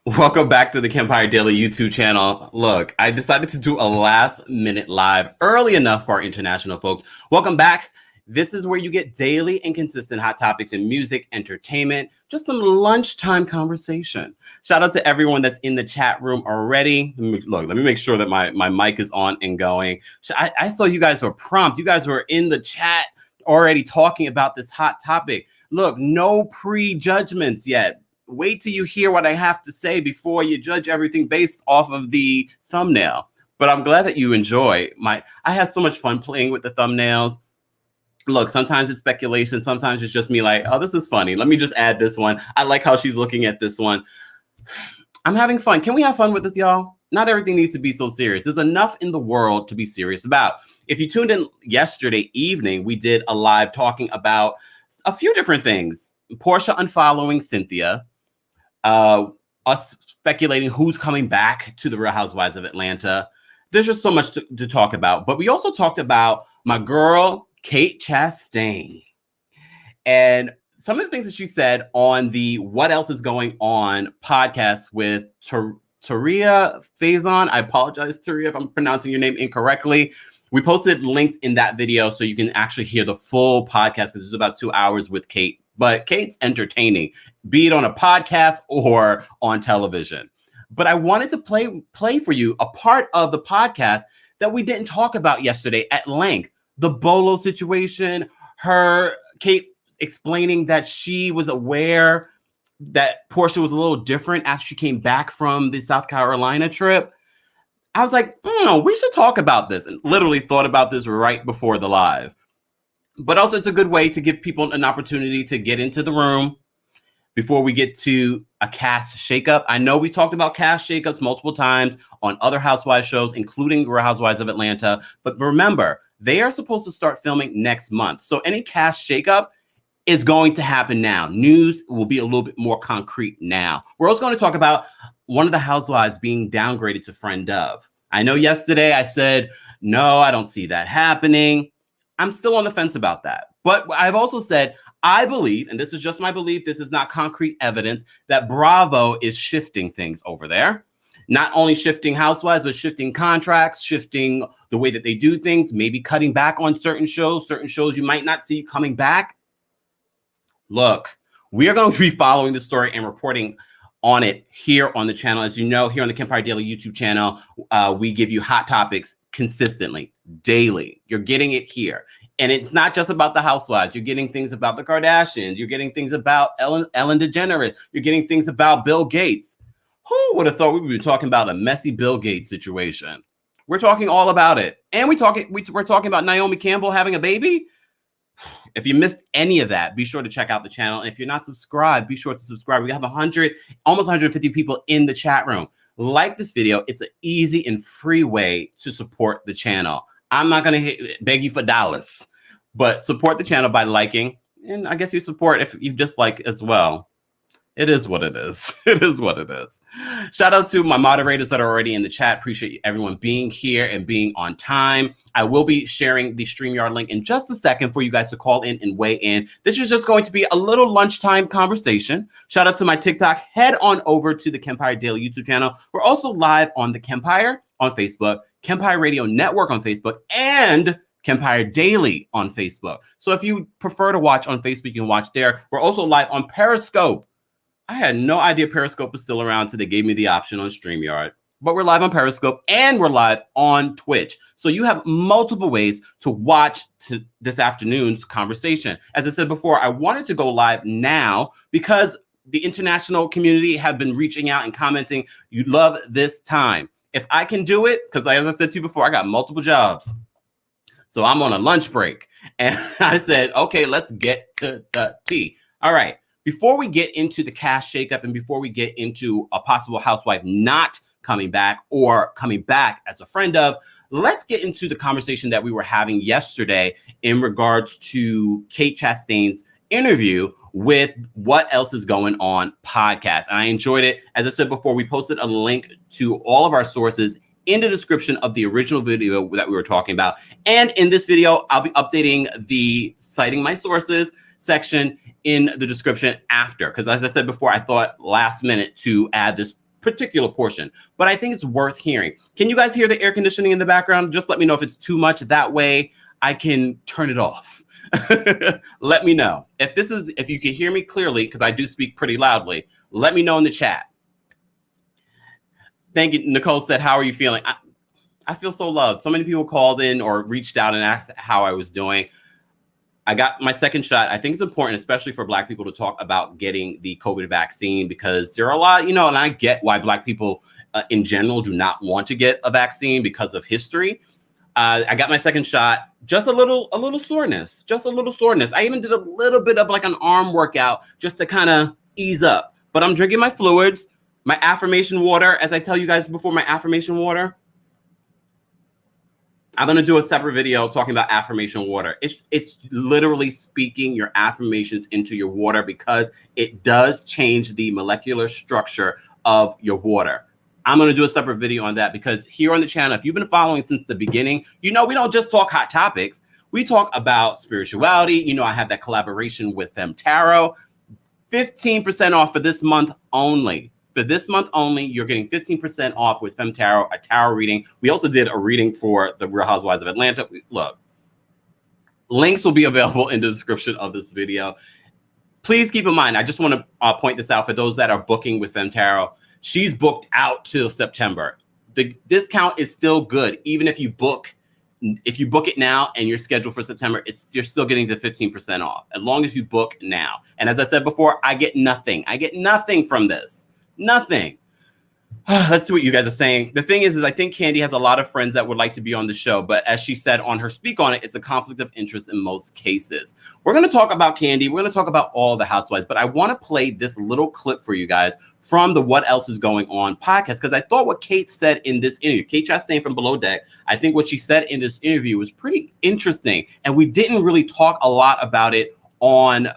Welcome back to the Kempire Daily YouTube channel. Look, I decided to do a last minute live early enough for our international folks. Welcome back. This is where you get daily and consistent hot topics in music, entertainment, just some lunchtime conversation. Shout out to everyone that's in the chat room already. Let me make sure that my mic is on and going. I saw you guys were prompt. You guys were in the chat already talking about this hot topic. Look, no prejudgments yet. Wait till you hear what I have to say before you judge everything based off of the thumbnail. But I'm glad that you enjoy I have so much fun playing with the thumbnails. Look, sometimes it's speculation. Sometimes it's just me like, oh, this is funny. Let me just add this one. I like how she's looking at this one. I'm having fun. Can we have fun with this, y'all? Not everything needs to be so serious. There's enough in the world to be serious about. If you tuned in yesterday evening, we did a live talking about a few different things. Portia unfollowing Cynthia. Us speculating who's coming back to the Real Housewives of Atlanta. There's just so much to talk about. But we also talked about my girl, Kate Chastain. And some of the things that she said on the What Else Is Going On podcast with Taria Faison. I apologize, Taria, if I'm pronouncing your name incorrectly. We posted links in that video so you can actually hear the full podcast because it's about 2 hours with Kate. But Kate's entertaining, be it on a podcast or on television. But I wanted to play for you a part of the podcast that we didn't talk about yesterday at length. The Bolo situation, Kate explaining that she was aware that Portia was a little different after she came back from the South Carolina trip. I was like, we should talk about this, and literally thought about this right before the live. But also it's a good way to give people an opportunity to get into the room before we get to a cast shakeup. I know we talked about cast shakeups multiple times on other Housewives shows, including Real Housewives of Atlanta. But remember, they are supposed to start filming next month. So any cast shakeup is going to happen now. News will be a little bit more concrete now. We're also going to talk about one of the Housewives being downgraded to friend of. I know yesterday I said, no, I don't see that happening. I'm still on the fence about that. But I've also said, I believe, and this is just my belief, this is not concrete evidence, that Bravo is shifting things over there. Not only shifting Housewives, but shifting contracts, shifting the way that they do things, maybe cutting back on certain shows you might not see coming back. Look, we are going to be following the story and reporting on it here on the channel. As you know, here on the Kempire Daily YouTube channel, we give you hot topics consistently, daily. You're getting it here. And it's not just about the Housewives. You're getting things about the Kardashians. You're getting things about Ellen DeGeneres. You're getting things about Bill Gates. Who would have thought we would be talking about a messy Bill Gates situation? We're talking all about it. And we're talking about Naomi Campbell having a baby. If you missed any of that, be sure to check out the channel. And if you're not subscribed, be sure to subscribe. We have almost 150 people in the chat room. Like this video. It's an easy and free way to support the channel. I'm not going to beg you for dollars, but support the channel by liking. And I guess you support if you dislike as well. It is what it is. It is what it is. Shout out to my moderators that are already in the chat. Appreciate everyone being here and being on time. I will be sharing the StreamYard link in just a second for you guys to call in and weigh in. This is just going to be a little lunchtime conversation. Shout out to my TikTok. Head on over to the Kempire Daily YouTube channel. We're also live on the Kempire on Facebook, Kempire Radio Network on Facebook, and Kempire Daily on Facebook. So if you prefer to watch on Facebook, you can watch there. We're also live on Periscope. I had no idea Periscope was still around until they gave me the option on StreamYard. But we're live on Periscope and we're live on Twitch. So you have multiple ways to watch this afternoon's conversation. As I said before, I wanted to go live now because the international community have been reaching out and commenting, you love this time. If I can do it, because as I said to you before, I got multiple jobs. So I'm on a lunch break. And I said, okay, let's get to the tea. All right. Before we get into the cast shakeup and before we get into a possible housewife not coming back or coming back as a friend of, let's get into the conversation that we were having yesterday in regards to Kate Chastain's interview with What Else Is Going On podcast. And I enjoyed it. As I said before, we posted a link to all of our sources in the description of the original video that we were talking about. And in this video, I'll be updating the Citing My Sources section in the description after. Because as I said before, I thought last minute to add this particular portion, but I think it's worth hearing. Can you guys hear the air conditioning in the background? Just let me know if it's too much. That way I can turn it off. Let me know if you can hear me clearly, because I do speak pretty loudly. Let me know in the chat. Thank you. Nicole said, how are you feeling? I feel so loved. So many people called in or reached out and asked how I was doing. I got my second shot. I think it's important, especially for Black people, to talk about getting the COVID vaccine, because there are a lot, and I get why Black people in general do not want to get a vaccine because of history. I got my second shot, just a little soreness, I even did a little bit of like an arm workout just to kind of ease up, but I'm drinking my fluids, my affirmation water. As I tell you guys before, my affirmation water, I'm going to do a separate video talking about affirmation water. It's literally speaking your affirmations into your water, because it does change the molecular structure of your water. I'm going to do a separate video on that, because here on the channel, if you've been following since the beginning, we don't just talk hot topics. We talk about spirituality. I have that collaboration with Tarot. 15% off for this month only. For this month only, you're getting 15% off with Tarot, a tarot reading. We also did a reading for the Real Housewives of Atlanta. Look, links will be available in the description of this video. Please keep in mind, I just want to point this out for those that are booking with Tarot. She's booked out till September. The discount is still good, even if you book it now and you're scheduled for September. You're still getting the 15% off as long as you book now. And as I said before, I get nothing. I get nothing from this. Nothing. Let's see what you guys are saying. The thing is I think Candy has a lot of friends that would like to be on the show, but as she said on her speak on it, it's a conflict of interest in most cases. We're going to talk about Candy. We're going to talk about all the housewives, but I want to play this little clip for you guys from the What Else Is Going On podcast, because I thought what Kate said in this interview, Kate Chastain from Below Deck, I think what she said in this interview was pretty interesting, and we didn't really talk a lot about it on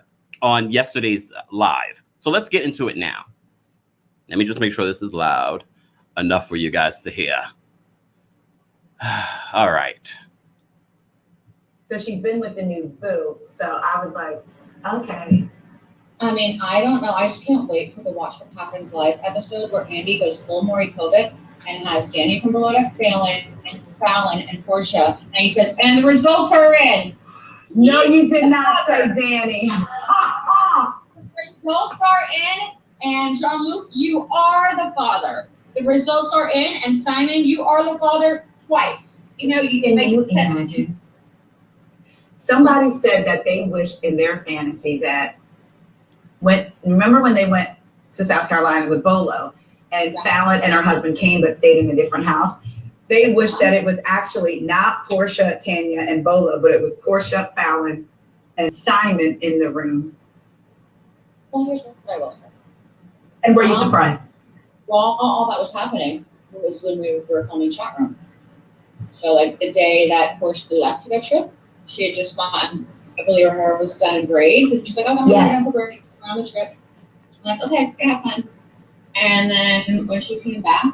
yesterday's live. So let's get into it now. Let me just make sure this is loud enough for you guys to hear. All right. So she's been with the new boo. So I was like, okay. I mean, I don't know. I just can't wait for the Watch What Happens Live episode where Andy goes full Maury Povich and has Danny from Below Deck Sailing and Fallon and Portia. And he says, and the results are in. No, you did not say Danny. The results are in. And Jean-Luc, you are the father. The results are in, and Simon, you are the father twice. You Can you imagine? Somebody said that they wished in their fantasy that remember when they went to South Carolina with Bolo, and Fallon and her husband came but stayed in a different house. They wished that it was actually not Portia, Tanya, and Bolo, but it was Portia, Fallon, and Simon in the room. Well, here's what I will say. And were you surprised? Well, all that was happening was when we were filming Chat Room. So, like, the day that Portia left for that trip, she had just gotten, I believe her hair was done in braids, and she's like, oh, I'm going to have a break around the trip. I'm like, okay, have fun. And then when she came back,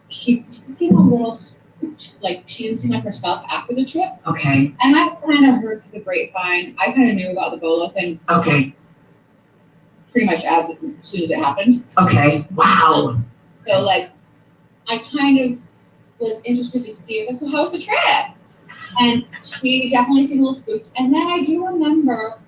she seemed a little spooked. Like, she didn't seem like herself after the trip. Okay. And I kind of heard through the grapevine. I kind of knew about the Bolo thing. Okay. Pretty much as soon as it happened. Okay. Wow. So like, I kind of was interested to see. I was like, so how was the trip? And she definitely seemed a little spooked. And then I do remember,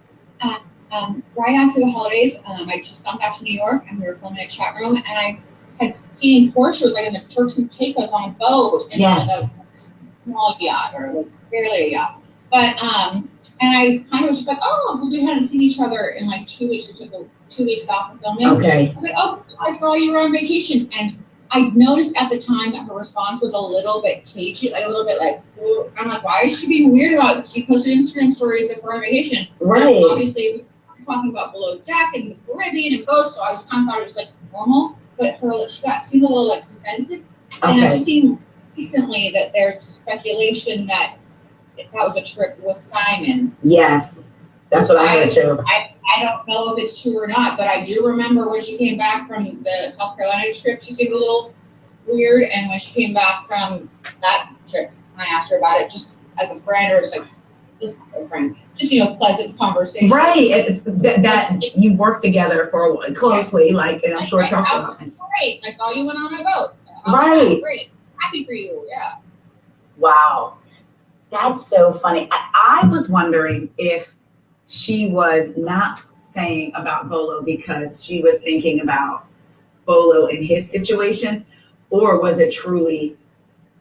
right after the holidays, I just got back to New York and we were filming a Chat Room, and I had seen Portia was like in the Turks and Caicos on a boat in like a small yacht, or like barely a yacht. But and I kind of was just like, oh, because we hadn't seen each other in like 2 weeks. We took 2 weeks off of filming. Okay. I was like, oh, I saw you were on vacation. And I noticed at the time that her response was a little bit cagey, like a little bit like, ooh. I'm like, why is she being weird about it? She posted Instagram stories of her on vacation. Right. And obviously, we were talking about Below Deck and the Caribbean and boats, so I was kind of thought it was like normal. But she seemed a little like defensive. And I've seen recently that there's speculation that was a trip with Simon. Yes, that's what I heard too. I don't know if it's true or not, but I do remember when she came back from the South Carolina trip, she seemed a little weird. And when she came back from that trip, I asked her about it just as a friend, or it's like, this friend, just, pleasant conversation. Right. That you work together for closely, like, and I'm sure talking about it. Great. I saw you went on a boat. Right. Great. Happy for you. Yeah. Wow. That's so funny. I was wondering if she was not saying about Bolo because she was thinking about Bolo and his situations, or was it truly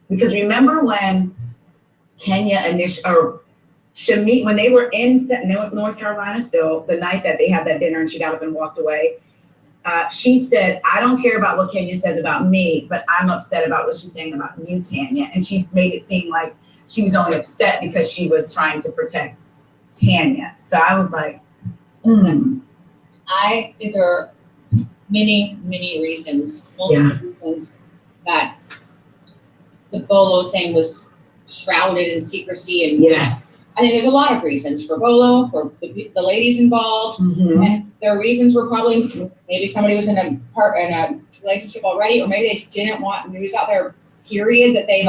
because remember when Kenya or Shamit, when they were in North Carolina still, the night that they had that dinner and she got up and walked away, she said, I don't care about what Kenya says about me, but I'm upset about what she's saying about you, Tanya. And she made it seem like she was only upset because she was trying to protect Tanya. So I was like, I think there are many, many reasons, multiple reasons that the Bolo thing was shrouded in secrecy. And yes, I think there's a lot of reasons for Bolo, for the ladies involved. Mm-hmm. And their reasons were probably maybe somebody was in a relationship already, or maybe they just didn't want, maybe it was out there, period, that they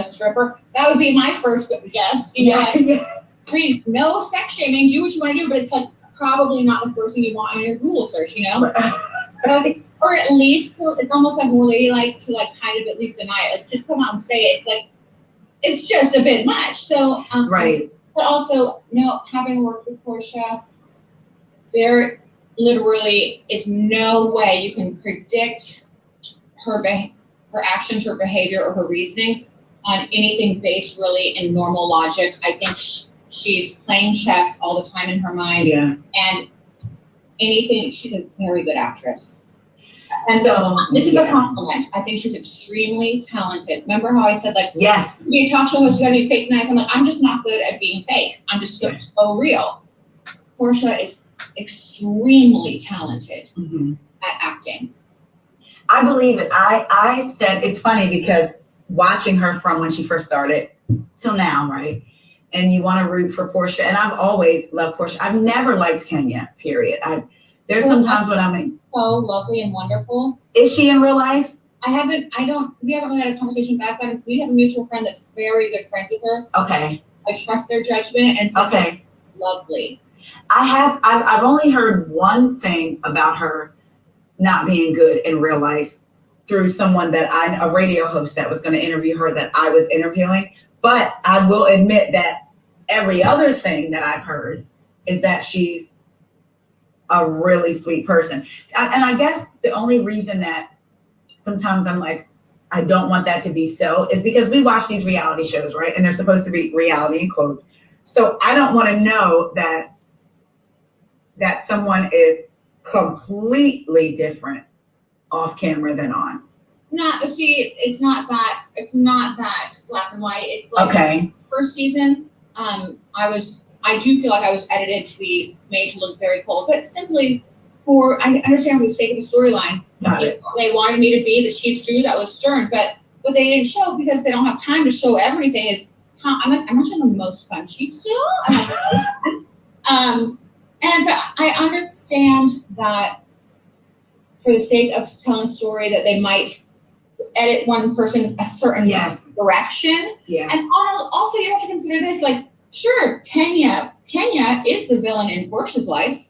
stripper. That would be my first guess. I mean, no sex shaming, do what you want to do, but it's like probably not the first thing you want on your Google search, or at least it's almost like more ladylike to like kind of at least deny it, like just come out and say it. It's like it's just a bit much. So right. But also, having worked with Portia, there literally is no way you can predict her actions, her behavior, or her reasoning on anything based really in normal logic. I think she's playing chess all the time in her mind. Yeah. And she's a very good actress. And so this is a compliment. I think she's extremely talented. Remember how I said, like, yes, to be a talk show host, you gotta be fake nice. I'm like, I'm just not good at being fake. I'm just so real. Portia is extremely talented at acting. I believe it. I said, it's funny because watching her from when she first started till now, right? And you want to root for Portia. And I've always loved Portia. I've never liked Kenya, period. There's some times when I'm like, so lovely and wonderful. Is she in real life? We haven't really had a conversation back then. We have a mutual friend that's very good friends with her. Okay. I trust their judgment and says, lovely. I've only heard one thing about her not being good in real life through someone a radio host that was going to interview her that I was interviewing. But I will admit that every other thing that I've heard is that she's a really sweet person. And I guess the only reason that sometimes I'm like, I don't want that to be so is because we watch these reality shows, right? And they're supposed to be reality in quotes. So I don't want to know that someone is completely different off camera than on. It's not that black and white. It's like first season, I do feel like I was edited to be made to look very cold, but simply I understand for the sake of the storyline. They wanted me to be the chief stew that was stern, but what they didn't show because they don't have time to show everything is how I'm actually the most fun chief stew. But I understand that for the sake of telling a story that they might edit one person a certain direction. Yeah. And also you have to consider this, like, sure, Kenya is the villain in Portia's life.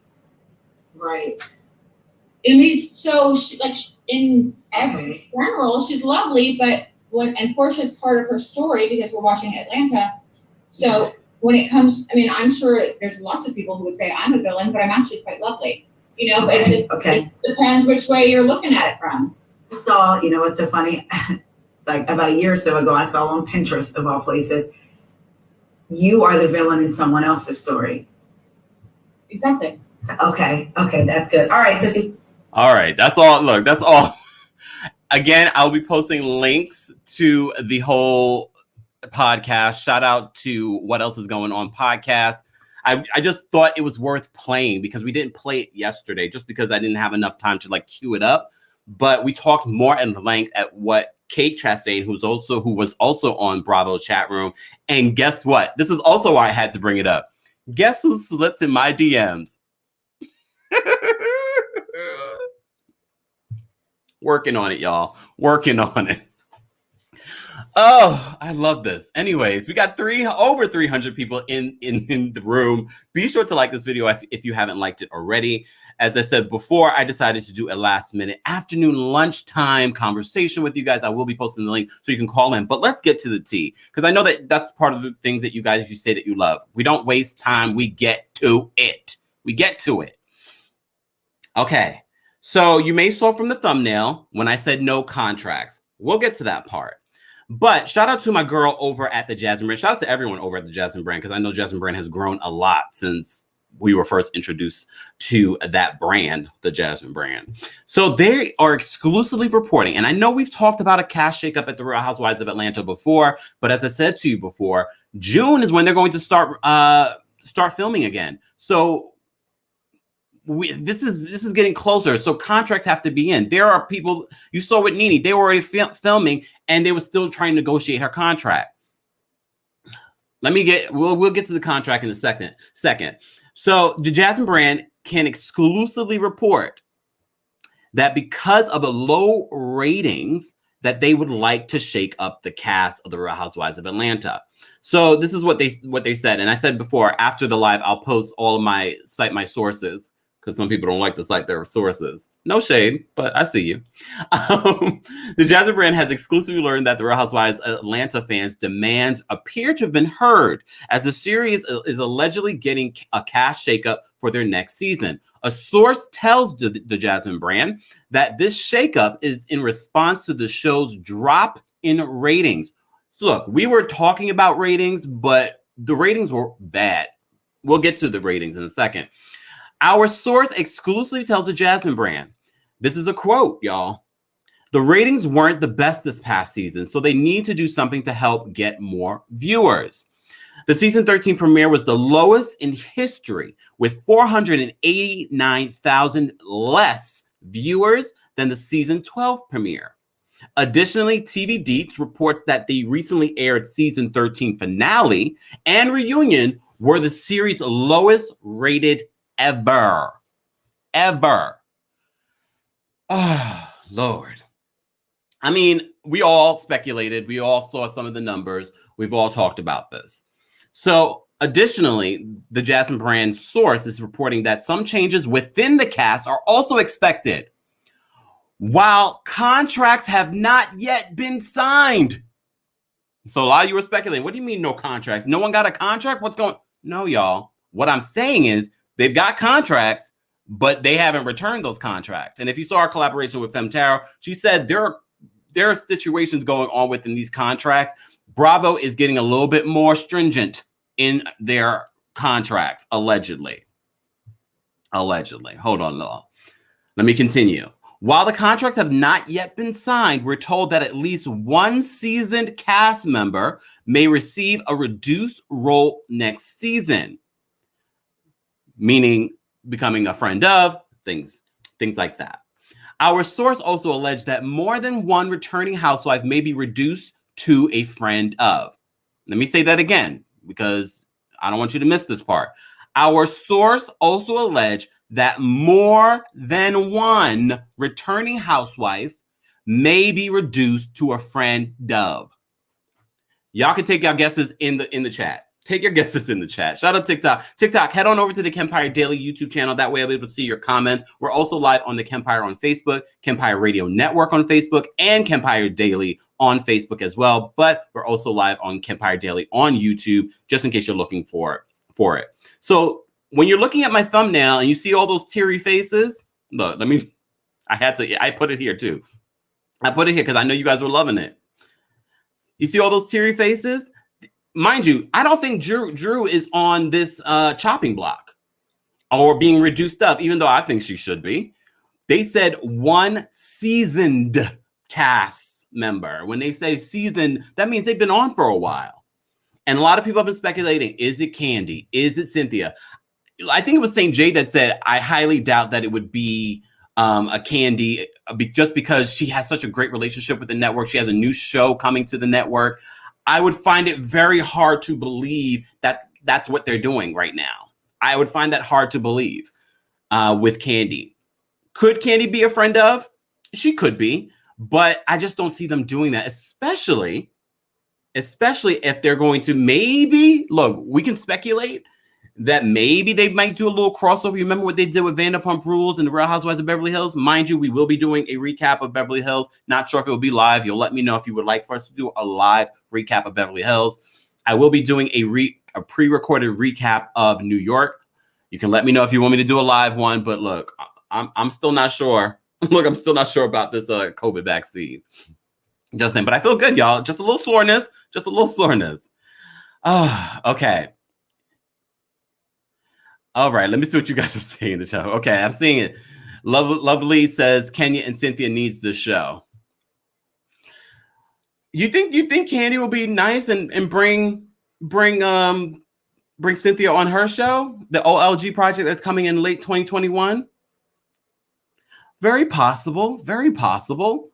Right. I mean, so in general, she's lovely, but and Portia's part of her story because we're watching Atlanta. So when it comes, I mean, I'm sure there's lots of people who would say I'm a villain, but I'm actually quite lovely. But it depends which way you're looking at it from. I saw, it's so funny, like about a year or so ago, I saw on Pinterest of all places, you are the villain in someone else's story. Exactly. Okay, that's good. All right, Cindy. All right, that's all. Look, that's all. Again, I'll be posting links to the whole podcast. Shout out to What Else Is Going On podcast. I just thought it was worth playing because we didn't play it yesterday just because I didn't have enough time to queue it up. But we talked more at length at what Kate Chastain, who was also on Bravo's chat room. And guess what? This is also why I had to bring it up. Guess who slipped in my DMs? Working on it, y'all. Working on it. Oh, I love this. Anyways, we got over 300 people in the room. Be sure to like this video if you haven't liked it already. As I said before, I decided to do a last minute afternoon lunchtime conversation with you guys. I will be posting the link so you can call in. But let's get to the tea, because I know that that's part of the things that you say that you love. We don't waste time. We get to it. We get to it. Okay. So you may saw from the thumbnail when I said no contracts. We'll get to that part. But shout out to my girl over at the Jasmine brand. Shout out to everyone over at the Jasmine brand, because I know Jasmine brand has grown a lot since we were first introduced to that brand, the Jasmine brand. So they are exclusively reporting, and I know we've talked about a cast shakeup at the Real Housewives of Atlanta before, but as I said to you before, June is when they're going to start filming again. So this is getting closer. So contracts have to be in. There are people, you saw with Nene, they were already filming and they were still trying to negotiate her contract. We'll get to the contract in a second. So the Jasmine brand can exclusively report that because of the low ratings, that they would like to shake up the cast of the Real Housewives of Atlanta. So this is what they said. And I said before, after the live, I'll post all of my Cite My Sources, because some people don't like to cite their sources. No shade, but I see you. The Jasmine brand has exclusively learned that the Real Housewives Atlanta fans' demands appear to have been heard, as the series is allegedly getting a cast shakeup for their next season. A source tells the Jasmine brand that this shakeup is in response to the show's drop in ratings. So look, we were talking about ratings, but the ratings were bad. We'll get to the ratings in a second. Our source exclusively tells the Jasmine brand, this is a quote, y'all, the ratings weren't the best this past season, so they need to do something to help get more viewers. The season 13 premiere was the lowest in history, with 489,000 less viewers than the season 12 premiere. Additionally, TV Deets reports that the recently aired season 13 finale and reunion were the series' lowest rated ever. Oh, Lord. I mean, we all speculated. We all saw some of the numbers. We've all talked about this. So additionally, the Jasmine brand source is reporting that some changes within the cast are also expected, while contracts have not yet been signed. So a lot of you were speculating. What do you mean no contracts? No one got a contract? What's going on? No, y'all. What I'm saying is they've got contracts, but they haven't returned those contracts. And if you saw our collaboration with Femtaro, she said there are situations going on within these contracts. Bravo is getting a little bit more stringent in their contracts, allegedly. Hold on, Law. Let me continue. While the contracts have not yet been signed, we're told that at least one seasoned cast member may receive a reduced role next season, meaning becoming a friend of, things like that. Our source also alleged that more than one returning housewife may be reduced to a friend of. Let me say that again, because I don't want you to miss this part. Our source also alleged that more than one returning housewife may be reduced to a friend of. Y'all can take your guesses in the chat. Take your guesses in the chat. Shout out TikTok. TikTok, head on over to the Kempire Daily YouTube channel. That way I'll be able to see your comments. We're also live on the Kempire on Facebook, Kempire Radio Network on Facebook, and Kempire Daily on Facebook as well. But we're also live on Kempire Daily on YouTube, just in case you're looking for it. So when you're looking at my thumbnail and you see all those teary faces, look, I put it here too. I put it here because I know you guys were loving it. You see all those teary faces? Mind you, I don't think Drew is on this chopping block or being reduced up, even though I think she should be. They said one seasoned cast member. When they say seasoned, that means they've been on for a while. And a lot of people have been speculating, is it Kandi? Is it Cynthia? I think it was St. J that said, I highly doubt that it would be a Kandi, just because she has such a great relationship with the network. She has a new show coming to the network. I would find it very hard to believe that that's what they're doing right now. I would find that hard to believe with Kandi. Could Kandi be a friend of? She could be, but I just don't see them doing that, especially especially if they're going to maybe, look, we can speculate that maybe they might do a little crossover. You remember what they did with Vanderpump Rules and the Real Housewives of Beverly Hills? Mind you, we will be doing a recap of Beverly Hills. Not sure if it will be live. You'll let me know if you would like for us to do a live recap of Beverly Hills. I will be doing a pre-recorded recap of New York. You can let me know if you want me to do a live one, but look, I'm still not sure. Look, I'm still not sure about this COVID vaccine. Just saying, but I feel good, y'all. Just a little soreness. Just a little soreness. Okay. All right, let me see what you guys are saying in the show. Okay, I'm seeing it. Lovely says Kenya and Cynthia needs this show. You think Candy will be nice and bring Cynthia on her show, the OLG project that's coming in late 2021? Very possible. Very possible.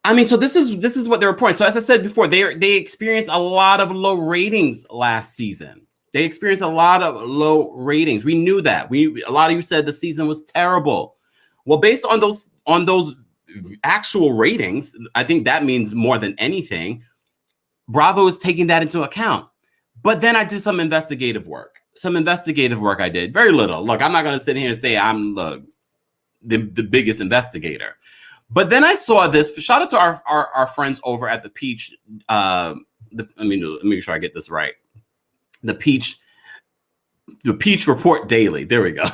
I mean, so this is what they're reporting. So as I said before, they experienced a lot of low ratings last season. They experienced a lot of low ratings. We knew that. A lot of you said the season was terrible. Well, based on those actual ratings, I think that means more than anything. Bravo is taking that into account. But then I did some investigative work. I did. Very little. Look, I'm not going to sit here and say I'm the biggest investigator. But then I saw this. Shout out to our friends over at the Peach. Let me make sure I get this right. The Peach Report Daily. There we go.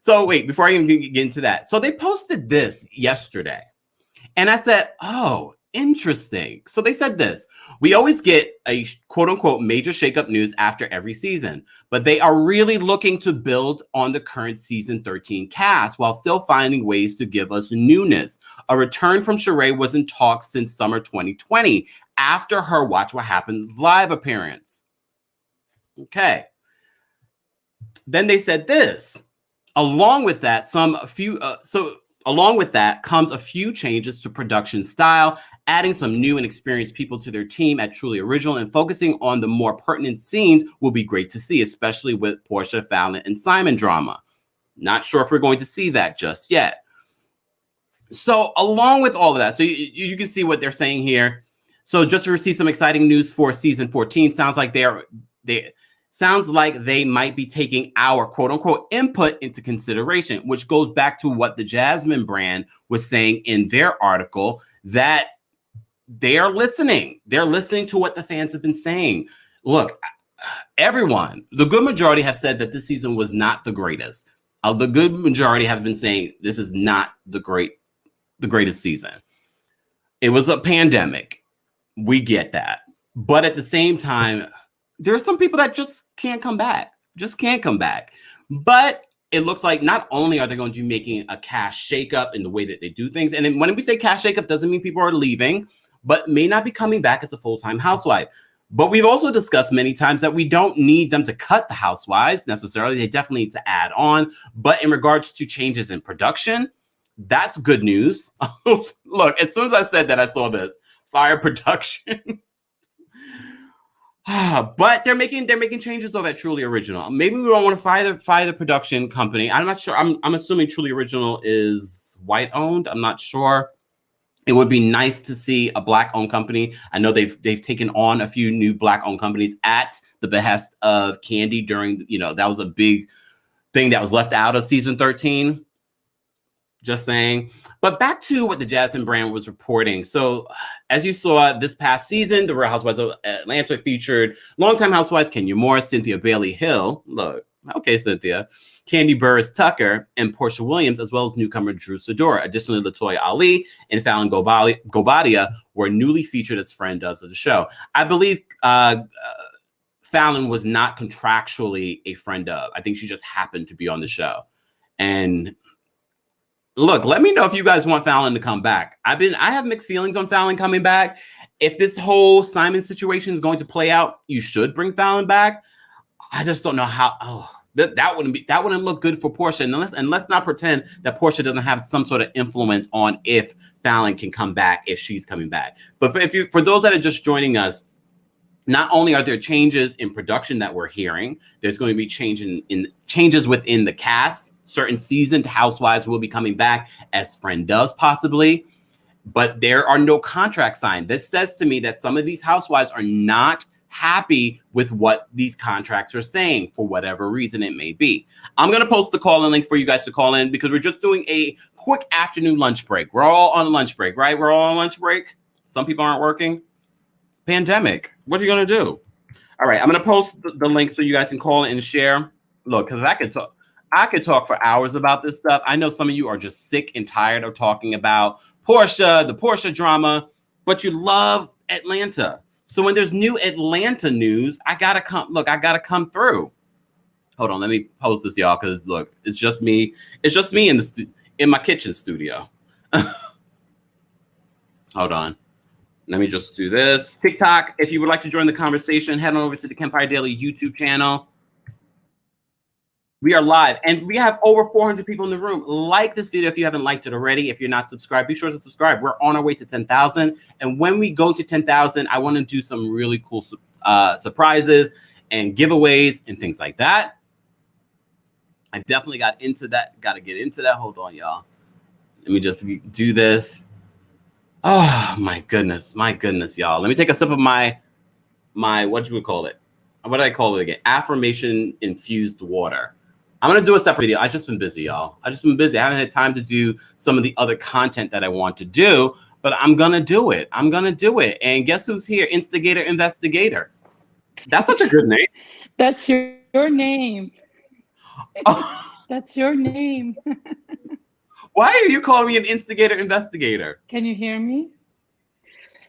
So wait, before I even get into that. So they posted this yesterday. And I said, oh, interesting. So they said this. We always get a quote unquote major shakeup news after every season, but they are really looking to build on the current season 13 cast while still finding ways to give us newness. A return from Sheree was in talks since summer 2020 after her Watch What Happens live appearance. Okay. Then they said this. Along with that, along with that comes a few changes to production style, adding some new and experienced people to their team at Truly Original and focusing on the more pertinent scenes will be great to see, especially with Portia, Fallon, and Simon drama. Not sure if we're going to see that just yet. So along with all of that, so you can see what they're saying here. So just to receive some exciting news for season 14, sounds like they might be taking our quote unquote input into consideration, which goes back to what the Jasmine brand was saying in their article, that they are listening. They're listening to what the fans have been saying. Look, everyone, the good majority have said that this season was not the greatest. The good majority have been saying this is not the greatest season. It was a pandemic. We get that. But at the same time, there are some people that just can't come back. But it looks like not only are they going to be making a cash shakeup in the way that they do things, and when we say cash shakeup, doesn't mean people are leaving, but may not be coming back as a full-time housewife. But we've also discussed many times that we don't need them to cut the housewives necessarily. They definitely need to add on. But in regards to changes in production, that's good news. Look, as soon as I said that, I saw this. Fire production. But they're making changes over at Truly Original. Maybe we don't want to fire the production company. I'm not sure. I'm assuming Truly Original is white owned. I'm not sure. It would be nice to see a black owned company. I know they've taken on a few new black owned companies at the behest of Candy during, that was a big thing that was left out of season 13. Just saying. But back to what the Jasmine brand was reporting. So as you saw this past season, the Real Housewives of Atlanta featured longtime housewives Kenya Moore, Cynthia Bailey Hill. Look, okay, Cynthia. Candy Burris Tucker and Portia Williams, as well as newcomer Drew Sidora. Additionally, LaToya Ali and Fallon Gobadia were newly featured as friend ofs of the show. I believe Fallon was not contractually a friend of. I think she just happened to be on the show. And look, let me know if you guys want Fallon to come back. I have mixed feelings on Fallon coming back. If this whole Simon situation is going to play out, you should bring Fallon back. I just don't know how. That wouldn't look good for Portia. And let's not pretend that Portia doesn't have some sort of influence on if Fallon can come back, if she's coming back. But for those that are just joining us, not only are there changes in production that we're hearing, there's going to be changes within the cast. Certain seasoned housewives will be coming back as friend does possibly. but there are no contracts signed. This says to me that some of these housewives are not happy with what these contracts are saying for whatever reason it may be. I'm going to post the call-in link for you guys to call in because we're just doing a quick afternoon lunch break. We're all on lunch break, right? We're all on lunch break. Some people aren't working. Pandemic. What are you going to do? All right. I'm going to post the link so you guys can call in and share. Look, because I could talk for hours about this stuff. I know some of you are just sick and tired of talking about Portia, the Portia drama, but you love Atlanta. So when there's new Atlanta news, I gotta come through. Hold on, let me post this, y'all, because look, it's just me. It's just me in my kitchen studio. Hold on. Let me just do this. TikTok, if you would like to join the conversation, head on over to the Kempire Daily YouTube channel. We are live, and we have over 400 people in the room. Like this video if you haven't liked it already. If you're not subscribed, be sure to subscribe. We're on our way to 10,000, and when we go to 10,000, I want to do some really cool surprises and giveaways and things like that. I definitely got into that. Got to get into that. Hold on, y'all. Let me just do this. Oh my goodness, y'all. Let me take a sip of my what you would call it? What did I call it again? Affirmation infused water. I'm going to do a separate video. I've just been busy, y'all. I haven't had time to do some of the other content that I want to do, but I'm going to do it. And guess who's here? Instigator, investigator. That's such a good name. That's your name. Oh. That's your name. Why are you calling me an instigator, investigator? Can you hear me?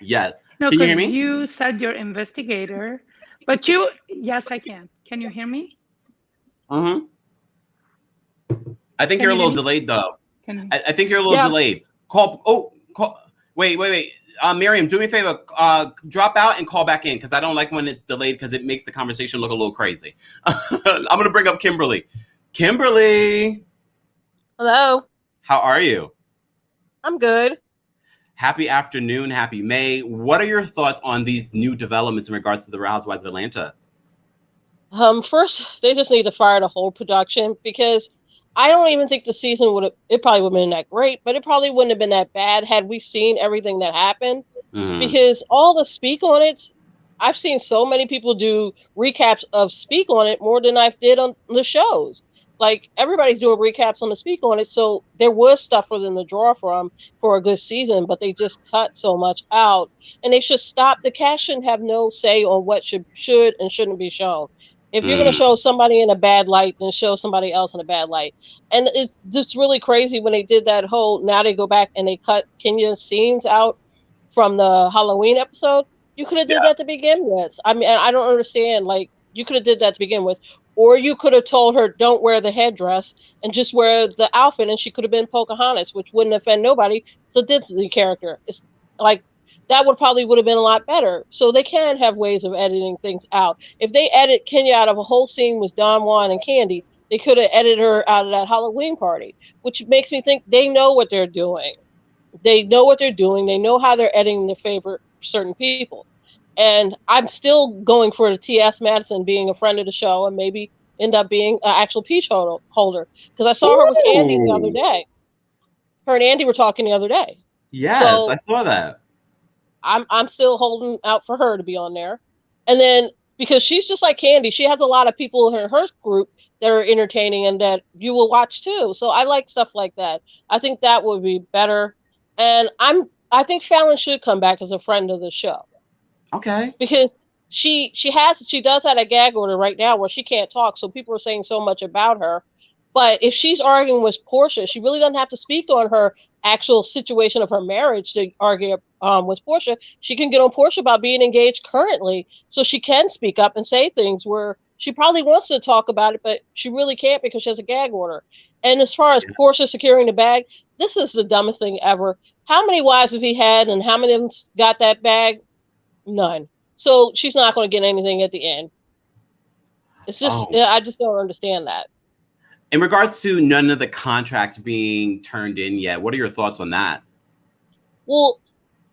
Yes. No, can you hear me? You said you're investigator, but yes, I can. Can you hear me? Mm-hmm. I think you're a little delayed, though. I think you're a little delayed. Wait. Miriam, do me a favor. Drop out and call back in because I don't like when it's delayed because it makes the conversation look a little crazy. I'm going to bring up Kimberly. Kimberly. Hello. How are you? I'm good. Happy afternoon. Happy May. What are your thoughts on these new developments in regards to the Real Housewives of Atlanta? First, they just need to fire the whole production because I don't even think the season it probably would have been that great, but it probably wouldn't have been that bad had we seen everything that happened. Mm-hmm. Because all the Speak On It, I've seen so many people do recaps of Speak On It more than I've did on the shows. Like everybody's doing recaps on the Speak On It, so there was stuff for them to draw from for a good season, but they just cut so much out, and they should stop. The cast shouldn't have no say on what should and shouldn't be shown. If you're going to show somebody in a bad light, then show somebody else in a bad light. And it's just really crazy when they did that whole, now they go back and they cut Kenya's scenes out from the Halloween episode. You could have did that to begin with. I mean, I don't understand. Like, you could have did that to begin with. Or you could have told her, don't wear the headdress and just wear the outfit. And she could have been Pocahontas, which wouldn't offend nobody. So did the character. It's like, that would have been a lot better. So they can have ways of editing things out. If they edit Kenya out of a whole scene with Don Juan and Candy, they could have edited her out of that Halloween party, which makes me think they know what they're doing. They know what they're doing. They know how they're editing to favor certain people. And I'm still going for the T.S. Madison being a friend of the show and maybe end up being an actual peach holder. Because I saw her with Andy the other day. Her and Andy were talking the other day. Yes, so, I saw that. I'm still holding out for her to be on there. And then because she's just like Candy, she has a lot of people in her group that are entertaining and that you will watch too. So I like stuff like that. I think that would be better. And I think Fallon should come back as a friend of the show. Okay. Because she does have a gag order right now where she can't talk. So people are saying so much about her. But if she's arguing with Portia, she really doesn't have to speak on her actual situation of her marriage to argue with Portia. She can get on Portia about being engaged currently, so she can speak up and say things where she probably wants to talk about it, but she really can't because she has a gag order. And as far as Portia securing the bag, this is the dumbest thing ever. How many wives have he had, and how many of them got that bag? None. So she's not going to get anything at the end. It's just I just don't understand that. In regards to none of the contracts being turned in yet, what are your thoughts on that? Well,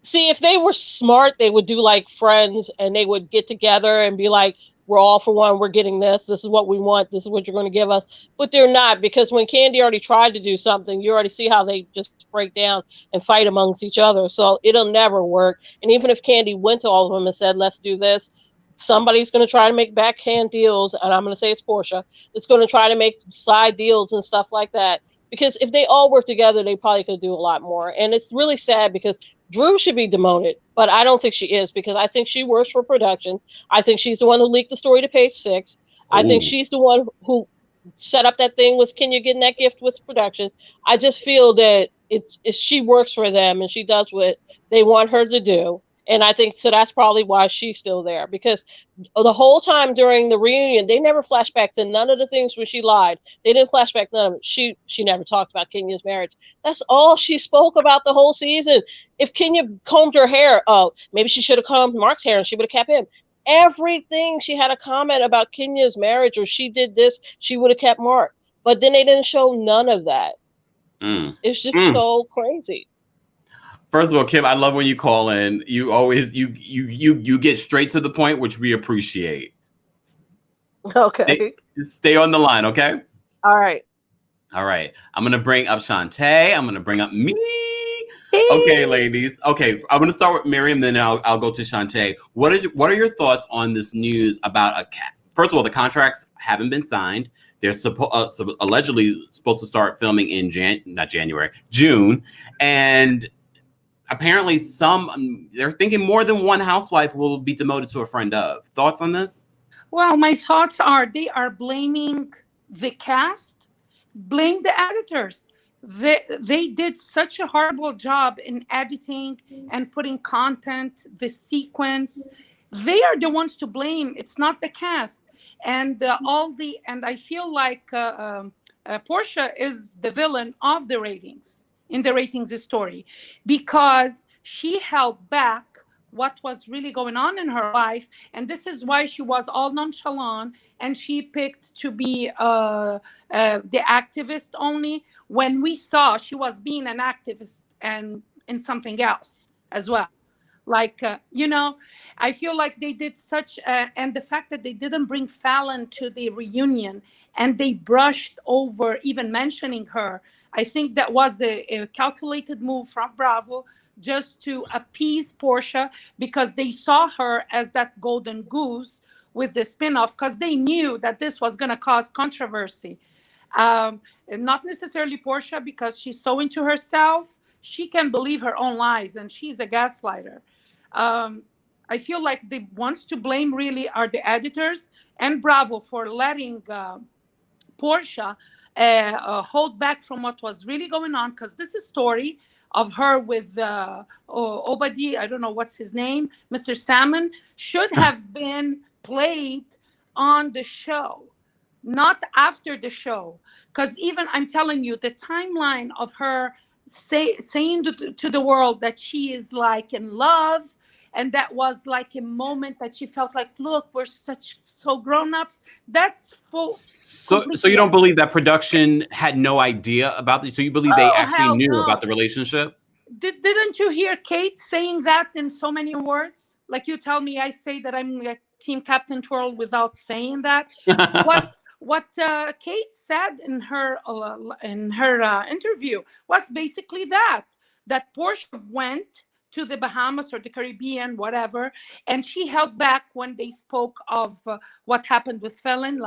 see, if they were smart, they would do like Friends and they would get together and be like, we're all for one, we're getting this. This is what we want. This is what you're going to give us. But they're not, because when Candy already tried to do something, you already see how they just break down and fight amongst each other. So it'll never work. And even if Candy went to all of them and said, let's do this, somebody's going to try to make backhand deals. And I'm going to say it's Portia. It's going to try to make side deals and stuff like that. Because if they all work together, they probably could do a lot more. And it's really sad because Drew should be demoted, but I don't think she is, because I think she works for production. I think she's the one who leaked the story to Page 6. I think she's the one who set up that thing with Kenya getting that gift with production. I just feel that it's she works for them and she does what they want her to do. And I think so that's probably why she's still there, because the whole time during the reunion, they never flashed back to none of the things where she lied. They didn't flash back none of it. She never talked about Kenya's marriage. That's all she spoke about the whole season. If Kenya combed her hair, oh, maybe she should have combed Mark's hair and she would have kept him. Everything she had a comment about Kenya's marriage, or she did this, she would have kept Mark. But then they didn't show none of that. It's just so crazy. First of all, Kim, I love when you call in. You always you get straight to the point, which we appreciate. Okay. Stay on the line, okay? All right. All right. I'm gonna bring up Shantae. I'm gonna bring up me. Hey. Okay, ladies. Okay, I'm gonna start with Miriam, then I'll go to Shantae. What are your thoughts on this news about a cat? First of all, the contracts haven't been signed. They're allegedly supposed to start filming in June, and apparently they're thinking more than one housewife will be demoted to a friend of. Thoughts on this? Well, my thoughts are they are blaming the cast, blame the editors. They did such a horrible job in editing and putting content, the sequence. They are the ones to blame. It's not the cast. And and I feel like Portia is the villain of the ratings, in the ratings story, because she held back what was really going on in her life. And this is why she was all nonchalant, and she picked to be the activist only, when we saw she was being an activist and in something else as well. Like, I feel like they did such, and the fact that they didn't bring Fallon to the reunion and they brushed over even mentioning her, I think that was a calculated move from Bravo, just to appease Portia, because they saw her as that golden goose with the spinoff, because they knew that this was going to cause controversy. Not necessarily Portia, because she's so into herself, she can believe her own lies, and she's a gaslighter. I feel like the ones to blame really are the editors and Bravo for letting Portia hold back from what was really going on, because this is story of her with Obadi, I don't know what's his name, Mr. Salmon, should have been played on the show, not after the show. Because even, I'm telling you, the timeline of her saying to the world that she is like in love, and that was like a moment that she felt like, look, we're so grown-ups. That's full. So you don't believe that production had no idea about this? So you believe they actually knew about the relationship? Didn't you hear Kate saying that in so many words? Like, you tell me I say that I'm a team Captain Twirl without saying that. What Kate said in her interview was basically that Portia went to the Bahamas or the Caribbean, whatever, and she held back when they spoke of what happened with Fallon,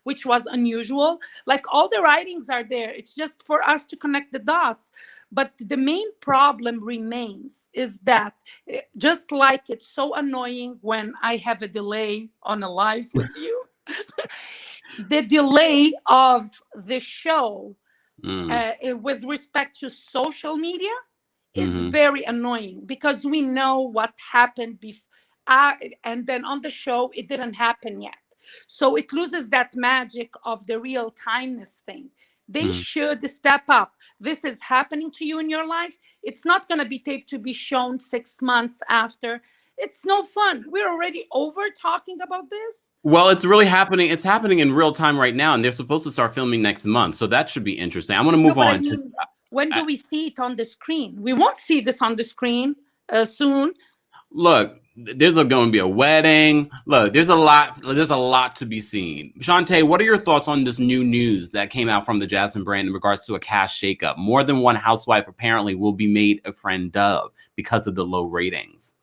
which was unusual. Like, all the writings are there. It's just for us to connect the dots. But the main problem remains is that, just like it's so annoying when I have a delay on a live with you, the delay of the show with respect to social media is very annoying, because we know what happened before, and then on the show it didn't happen yet, so it loses that magic of the real timeness thing. They should step up. This is happening to you in your life. It's not going to be taped to be shown 6 months after. It's no fun. We're already over talking about this. Well, it's really happening. It's happening in real time right now, and they're supposed to start filming next month, so that should be interesting. I want to move on. I mean, when do we see it on the screen? We won't see this on the screen soon. Look, There's going to be a wedding. Look, there's a lot to be seen. Shantae, what are your thoughts on this new news that came out from the Jasmine brand in regards to a cast shakeup? More than one housewife apparently will be made a friend of because of the low ratings.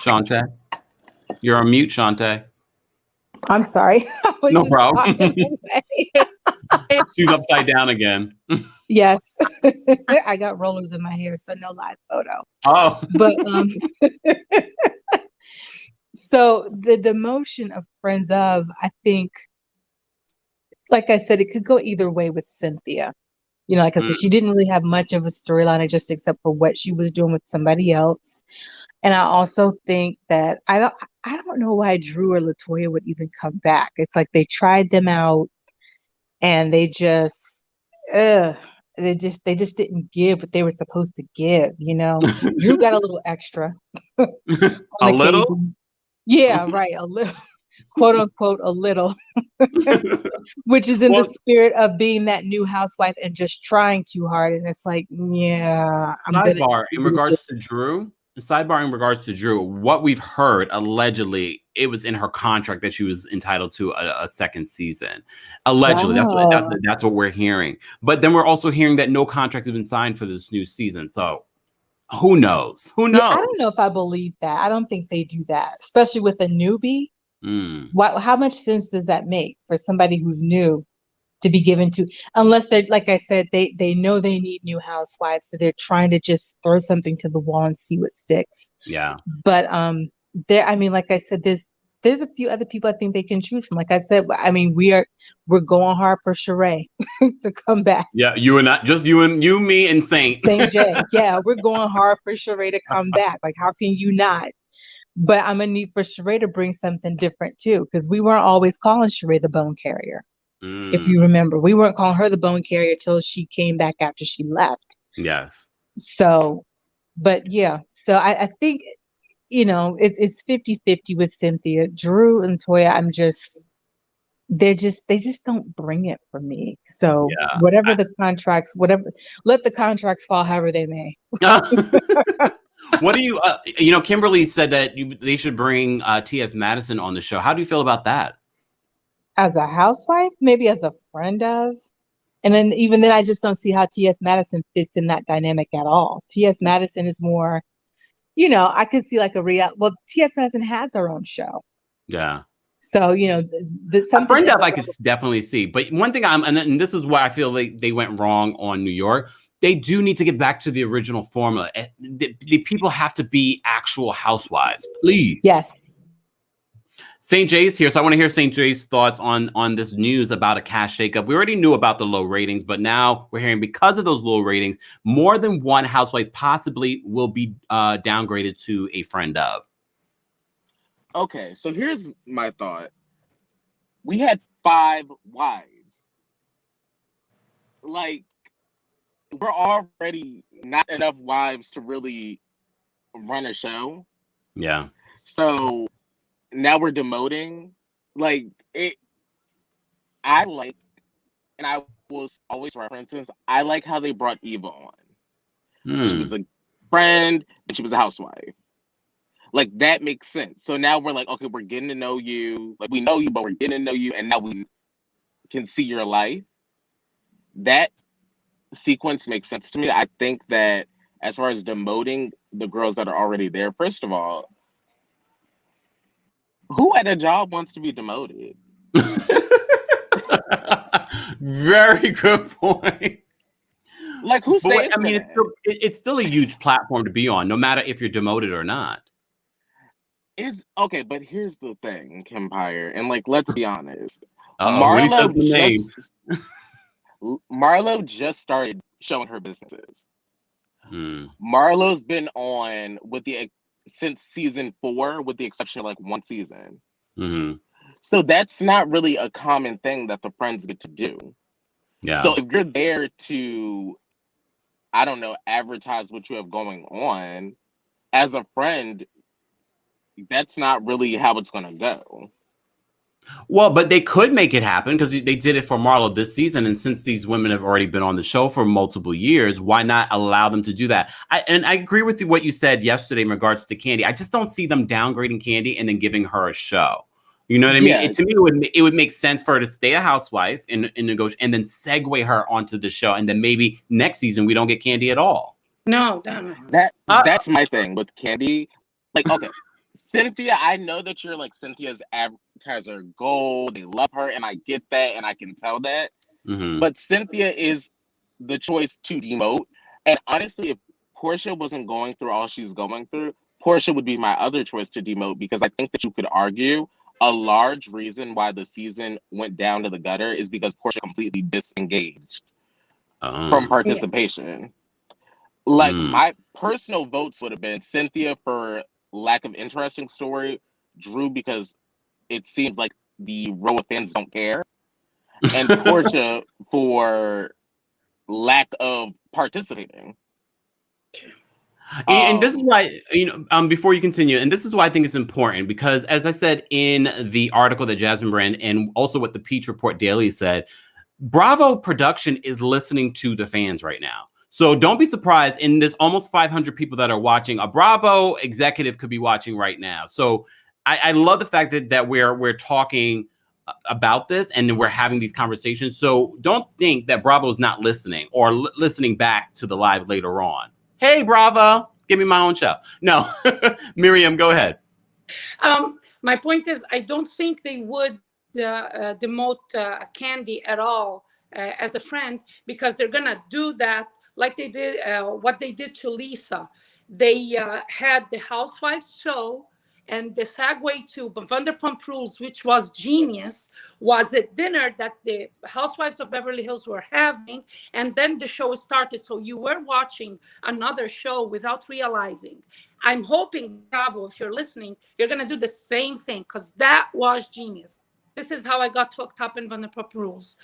Shantae, you're on mute, Shantae. I'm sorry. No problem. She's upside down again. Yes. I got rollers in my hair, so no live photo. Oh. But so the demotion of Friends of, I think, like I said, it could go either way with Cynthia. You know, like I said, she didn't really have much of a storyline, just except for what she was doing with somebody else. And I also think that I don't know why Drew or LaToya would even come back. It's like they tried them out and they just didn't give what they were supposed to give, you know. Drew got a little extra. A little? Yeah, right. A little, quote unquote, a little. Which is in the spirit of being that new housewife and just trying too hard. And it's like, yeah. Sidebar in regards to Drew, what we've heard, allegedly, it was in her contract that she was entitled to a second season. Allegedly, that's what we're hearing. But then we're also hearing that no contracts have been signed for this new season. So who knows? Who knows? Yeah, I don't know if I believe that. I don't think they do that, especially with a newbie. How much sense does that make for somebody who's new to be given to, unless they're, like I said, they know they need new housewives, so they're trying to just throw something to the wall and see what sticks. Yeah. But like I said, there's a few other people I think they can choose from. Like I said, I mean, we're going hard for Sheree to come back. Yeah, you, me, and Saint J. Yeah, we're going hard for Sheree to come back. Like, how can you not? But I'm gonna need for Sheree to bring something different too, because we weren't always calling Sheree the bone carrier. If you remember, we weren't calling her the bone carrier till she came back after she left. Yes. So, but yeah, so I think, you know, it's 50-50 with Cynthia. Drew and Toya, they just don't bring it for me. So let the contracts fall however they may. What do you, Kimberly said that they should bring T.S. Madison on the show. How do you feel about that? As a housewife, maybe as a friend of, and then even then, I just don't see how T.S. Madison fits in that dynamic at all. T.S. Madison is more, you know, I could see like T.S. Madison has her own show. Yeah. So, you know, a friend of I could definitely see. But one thing and this is why I feel like they went wrong on New York. They do need to get back to the original formula. The people have to be actual housewives, please. Yes. St. J's here, so I want to hear St. J's thoughts on this news about a cast shakeup. We already knew about the low ratings, but now we're hearing because of those low ratings, more than one housewife possibly will be downgraded to a friend of. Okay, so here's my thought. We had 5 wives. Like, we're already not enough wives to really run a show. Yeah. So now we're demoting. Like, I like, and I will always reference this, I like how they brought Eva on. She was a friend and she was a housewife. Like, that makes sense. So now we're like, okay, we're getting to know you. Like, we know you, but we're getting to know you, and now we can see your life. That sequence makes sense to me. I think that as far as demoting the girls that are already there, first of all, who at a job wants to be demoted? Very good point. Like, who says I mean, it's still a huge platform to be on, no matter if you're demoted or not. Okay, but here's the thing, Kempire, and like, let's be honest. Marlo just started showing her businesses. Marlo's been on since season 4, with the exception of like one season. So that's not really a common thing that the friends get to do. Yeah. So if you're there to, I don't know, advertise what you have going on as a friend, that's not really how it's gonna go. Well, but they could make it happen because they did it for Marlo this season. And since these women have already been on the show for multiple years, why not allow them to do that? I agree with what you said yesterday in regards to Candy. I just don't see them downgrading Candy and then giving her a show. You know what I mean? Yeah. To me, it would make sense for her to stay a housewife in negotiation and then segue her onto the show. And then maybe next season we don't get Candy at all. No, damn it. That's my thing with Candy. Like, okay, Cynthia, I know that you're like Cynthia's advertiser gold. They love her, and I get that, and I can tell that. Mm-hmm. But Cynthia is the choice to demote. And honestly, if Portia wasn't going through all she's going through, Portia would be my other choice to demote, because I think that you could argue a large reason why the season went down to the gutter is because Portia completely disengaged from participation. Like, my personal votes would have been Cynthia for lack of interesting story, Drew because it seems like the RHOA fans don't care, and Portia for lack of participating. And this is why, before you continue, and this is why I think it's important, because as I said in the article that Jasmine Brand and also what the Peach Report Daily said, Bravo production is listening to the fans right now. So don't be surprised, in this almost 500 people that are watching, a Bravo executive could be watching right now. So I love the fact that we're talking about this and we're having these conversations. So don't think that Bravo is not listening or listening back to the live later on. Hey, Bravo, give me my own show. No, Miriam, go ahead. My point is, I don't think they would demote Candy at all as a friend, because they're going to do that like they did what they did to Lisa. They had the Housewives show, and the segue to Vanderpump Rules, which was genius, was a dinner that the Housewives of Beverly Hills were having, and then the show started. So you were watching another show without realizing. I'm hoping, Bravo, if you're listening, you're going to do the same thing, because that was genius. This is how I got hooked up in Vanderpump Rules.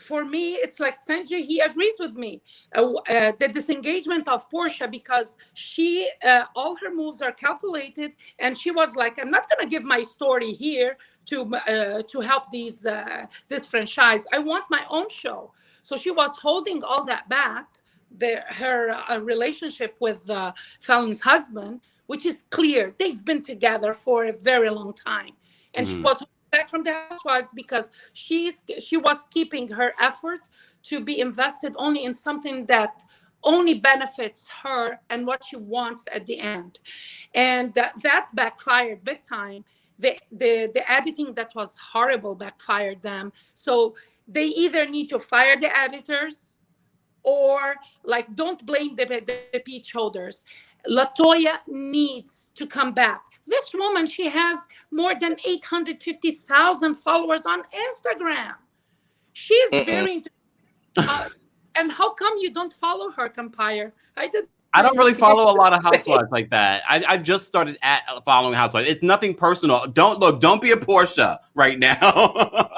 For me, it's like Sanjay, he agrees with me. The disengagement of Portia, because she, all her moves are calculated, and she was like, I'm not going to give my story here to help this franchise. I want my own show. So she was holding all that back, her relationship with Fallon's husband, which is clear. They've been together for a very long time. And she was back from the Housewives because she was keeping her effort to be invested only in something that only benefits her and what she wants at the end. And that backfired big time. The editing that was horrible backfired them. So they either need to fire the editors or like don't blame the peach holders. LaToya needs to come back. This woman, she has more than 850,000 followers on Instagram. She is very and how come you don't follow her, Kempire? I don't really follow a lot of housewives like that. I've just started following housewives. It's nothing personal. Don't be a Portia right now.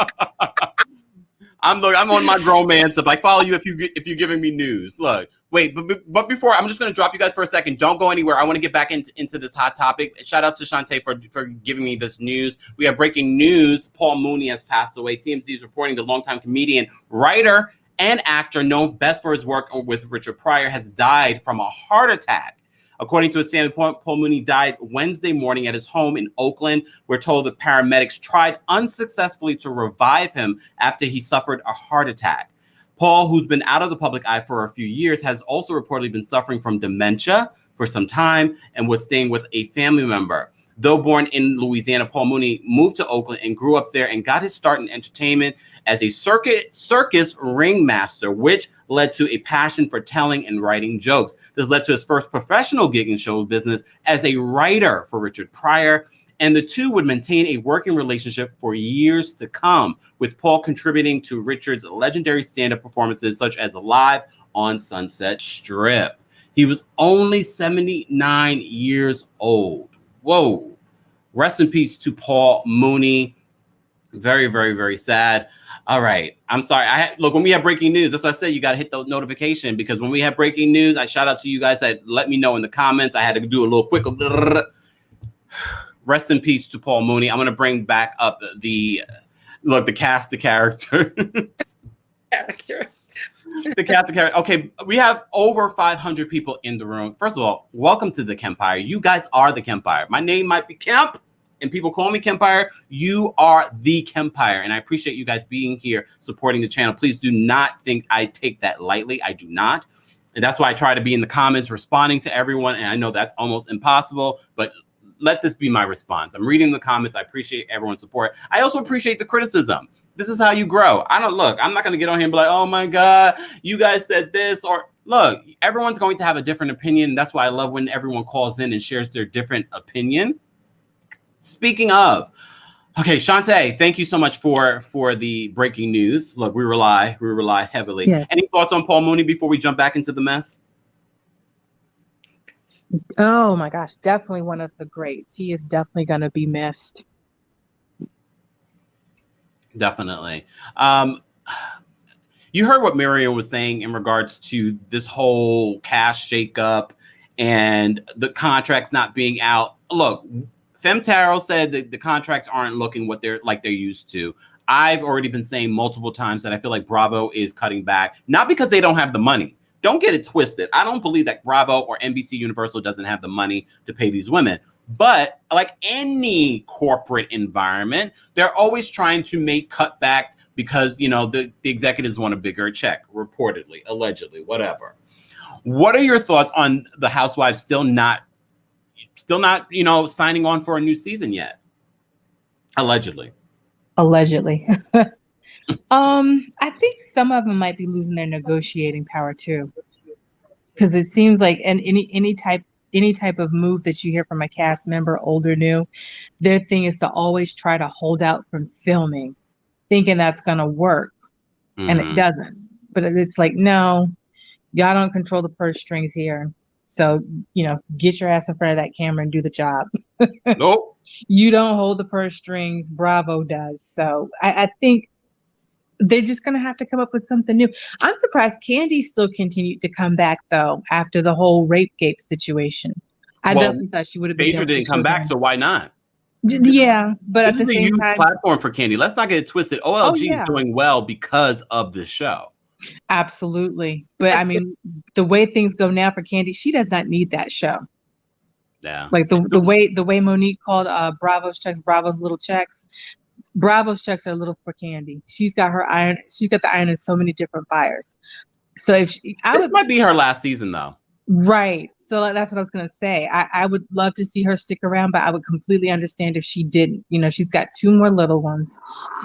I'm on my grown man stuff. I follow you if you're giving me news. Look, wait, but before, I'm just gonna drop you guys for a second. Don't go anywhere. I want to get back into this hot topic. Shout out to Shantae for giving me this news. We have breaking news. Paul Mooney has passed away. TMZ is reporting the longtime comedian, writer, and actor known best for his work with Richard Pryor has died from a heart attack. According to his family, Paul Mooney died Wednesday morning at his home in Oakland. We're told the paramedics tried unsuccessfully to revive him after he suffered a heart attack. Paul, who's been out of the public eye for a few years, has also reportedly been suffering from dementia for some time and was staying with a family member. Though born in Louisiana, Paul Mooney moved to Oakland and grew up there and got his start in entertainment as a circus ringmaster, which led to a passion for telling and writing jokes. This led to his first professional gig in show business as a writer for Richard Pryor, and the two would maintain a working relationship for years to come, with Paul contributing to Richard's legendary stand-up performances such as Live on Sunset Strip. He was only 79 years old. Whoa. Rest in peace to Paul Mooney. Very, very, very sad. All right. I'm sorry. Look, when we have breaking news, that's what I said. You got to hit the notification, because when we have breaking news, I shout out to you guys that let me know in the comments. I had to do a little quick. Rest in peace to Paul Mooney. I'm going to bring back up the cast of characters. The cast of characters. Okay, we have over 500 people in the room. First of all, welcome to the Kempire. You guys are the Kempire. My name might be Kemp, and people call me Kempire. You are the Kempire, and I appreciate you guys being here, supporting the channel. Please do not think I take that lightly. I do not. And that's why I try to be in the comments, responding to everyone. And I know that's almost impossible, but let this be my response. I'm reading the comments. I appreciate everyone's support. I also appreciate the criticism. This is how you grow. I'm not going to get on here and be like, oh my God, you guys said this. Or look, everyone's going to have a different opinion. That's why I love when everyone calls in and shares their different opinion. Speaking of, okay, Shantae, thank you so much for the breaking news. Look, we rely heavily. Yeah. Any thoughts on Paul Mooney before we jump back into the mess? Oh my gosh, definitely one of the greats. He is definitely going to be missed. Definitely. You heard what Miriam was saying in regards to this whole cash shakeup and the contracts not being out. Look, Femtaro said that the contracts aren't looking what they're used to. I've already been saying multiple times that I feel like Bravo is cutting back, not because they don't have the money. Don't get it twisted. I don't believe that Bravo or NBC Universal doesn't have the money to pay these women. But like any corporate environment, they're always trying to make cutbacks because, you know, the executives want a bigger check, reportedly, allegedly, whatever. What are your thoughts on the Housewives still not, you know, signing on for a new season yet? Allegedly. I think some of them might be losing their negotiating power too, because it seems like any type of move that you hear from a cast member, old or new, their thing is to always try to hold out from filming, thinking that's going to work, and it doesn't. But it's like, no, y'all don't control the purse strings here. So, you know, get your ass in front of that camera and do the job. Nope. You don't hold the purse strings. Bravo does. So I think they're just going to have to come up with something new. I'm surprised Kandi still continued to come back, though, after the whole Rapegate situation. I definitely thought she would have been. Phaedra didn't come back, so why not? Yeah, but at the same time, this is a huge platform for Kandi. Let's not get it twisted. OLG is doing well because of the show. Absolutely. But I mean, the way things go now for Kandi, she does not need that show. Yeah. Like the way Monique called Bravo's checks, Bravo's little checks. Bravo's checks are little for Kandi. She's got her iron. She's got the iron in so many different fires. So if this might be her last season, though. Right. So that's what I was going to say. I would love to see her stick around, but I would completely understand if she didn't. You know, she's got 2 more little ones.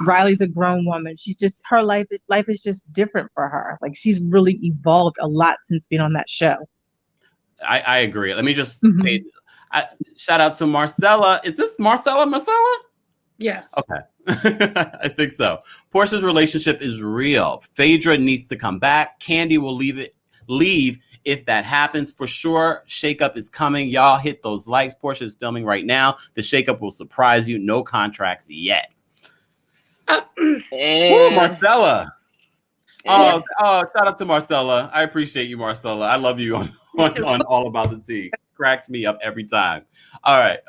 Riley's a grown woman. She's just, her life is just different for her. Like, she's really evolved a lot since being on that show. I agree. Let me just say, shout out to Marcella. Is this Marcella? Yes. Okay. I think so. Portia's relationship is real. Phaedra needs to come back. Kandi will leave if that happens. For sure, shakeup is coming. Y'all hit those likes. Portia is filming right now. The shakeup will surprise you. No contracts yet. Ooh, Marcella. Oh, shout out to Marcella. I appreciate you, Marcella. I love you on All About the Tea. Cracks me up every time. All right.